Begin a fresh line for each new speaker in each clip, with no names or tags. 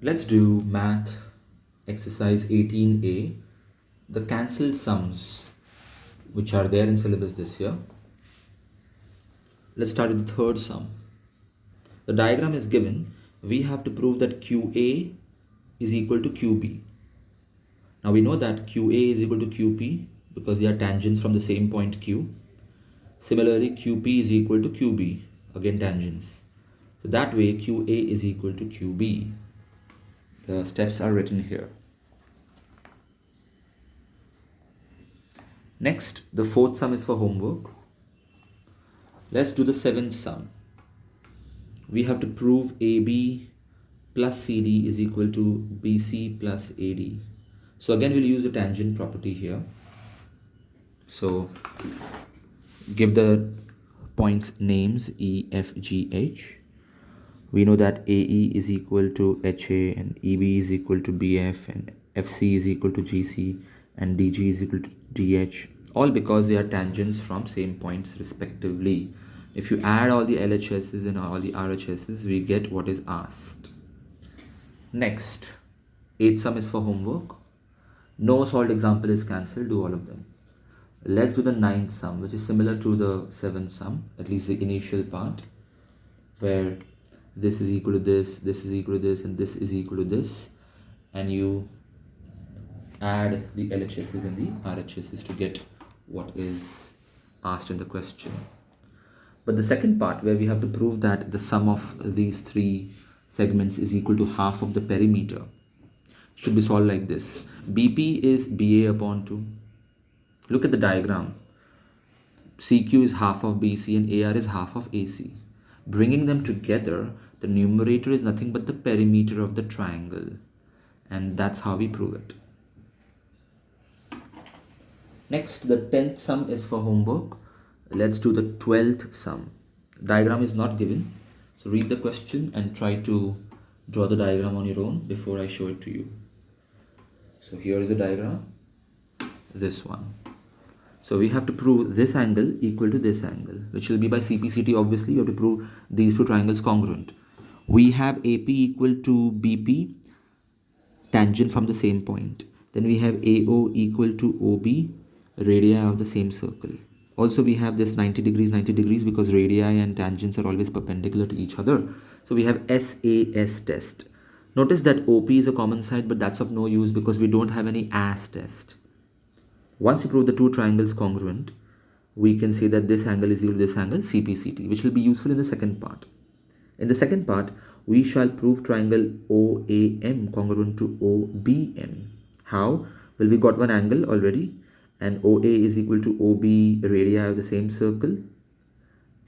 Let's do math exercise 18a, the cancelled sums which are there in syllabus this year. Let's start with the third sum. The diagram is given. We have to prove that QA is equal to QB. Now we know that QA is equal to QP because they are tangents from the same point Q. Similarly, QP is equal to QB, again tangents. So that way QA is equal to QB. The steps are written here. Next, the fourth sum is for homework. Let's do the seventh sum. We have to prove AB plus CD is equal to BC plus AD. So again, we'll use the tangent property here. So give the points names E, F, G, H. We know that AE is equal to HA and EB is equal to BF and FC is equal to GC and DG is equal to DH, all because they are tangents from same points respectively. If you add all the LHSs and all the RHSs, we get what is asked. Next, eighth sum is for homework. No solved example is cancelled, do all of them. Let's do the ninth sum, which is similar to the seventh sum, at least the initial part, where this is equal to this is equal to this, and this is equal to this, and you add the LHSs and the RHSs to get what is asked in the question. But the second part, where we have to prove that the sum of these three segments is equal to half of the perimeter, should be solved like this. BP is BA upon 2. Look at the diagram. CQ is half of BC and AR is half of AC. Bringing them together, the numerator is nothing but the perimeter of the triangle. And that's how we prove it. Next, the 10th sum is for homework. Let's do the 12th sum. Diagram is not given. So read the question and try to draw the diagram on your own before I show it to you. So here is the diagram. This one. So we have to prove this angle equal to this angle, which will be by CPCT. Obviously, you have to prove these two triangles congruent. We have AP equal to BP, tangent from the same point. Then we have AO equal to OB, radii of the same circle. Also, we have this 90 degrees because radii and tangents are always perpendicular to each other. So we have SAS test. Notice that OP is a common side, but that's of no use because we don't have any AS test. Once you prove the two triangles congruent, we can say that this angle is equal to this angle, CPCT, which will be useful in the second part. In the second part, we shall prove triangle OAM congruent to OBM. How? Well, we got one angle already, and OA is equal to OB, radii of the same circle,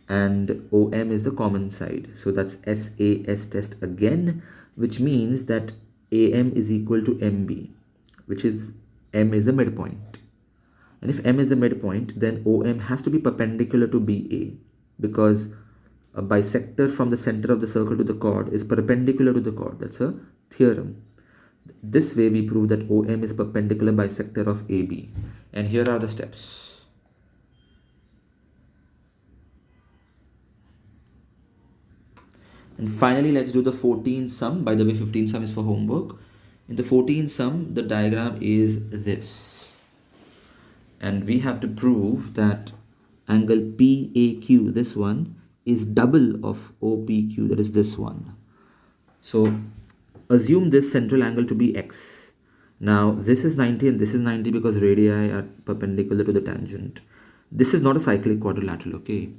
and OM is the common side. So that's SAS test again, which means that AM is equal to MB, which is M is the midpoint. And if M is the midpoint, then OM has to be perpendicular to BA because a bisector from the center of the circle to the chord is perpendicular to the chord. That's a theorem. This way we prove that OM is perpendicular bisector of AB. And here are the steps. And finally, let's do the 14th sum. By the way, 15th sum is for homework. In the 14th sum, the diagram is this. And we have to prove that angle PAQ, this one, is double of OPQ, that is this one. So assume this central angle to be X. Now this is 90 and this is 90 because radii are perpendicular to the tangent. This is not a cyclic quadrilateral, okay?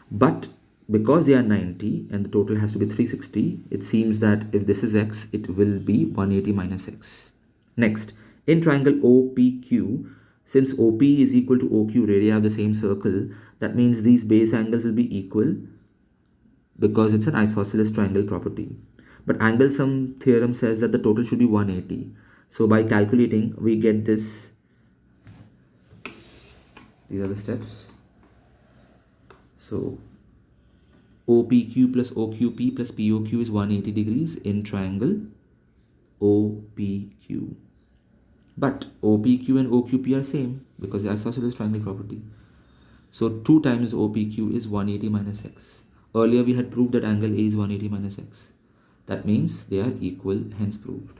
But because they are 90 and the total has to be 360, it seems that if this is X, it will be 180 minus X. Next, in triangle OPQ, since OP is equal to OQ, radii of the same circle, that means these base angles will be equal because it's an isosceles triangle property. But angle sum theorem says that the total should be 180. So by calculating, we get this. These are the steps. So OPQ plus OQP plus POQ is 180 degrees in triangle OPQ. But OPQ and OQP are same because the isosceles triangle property. So 2 times OPQ is 180 minus X. Earlier we had proved that angle A is 180 minus X. That means they are equal, hence proved.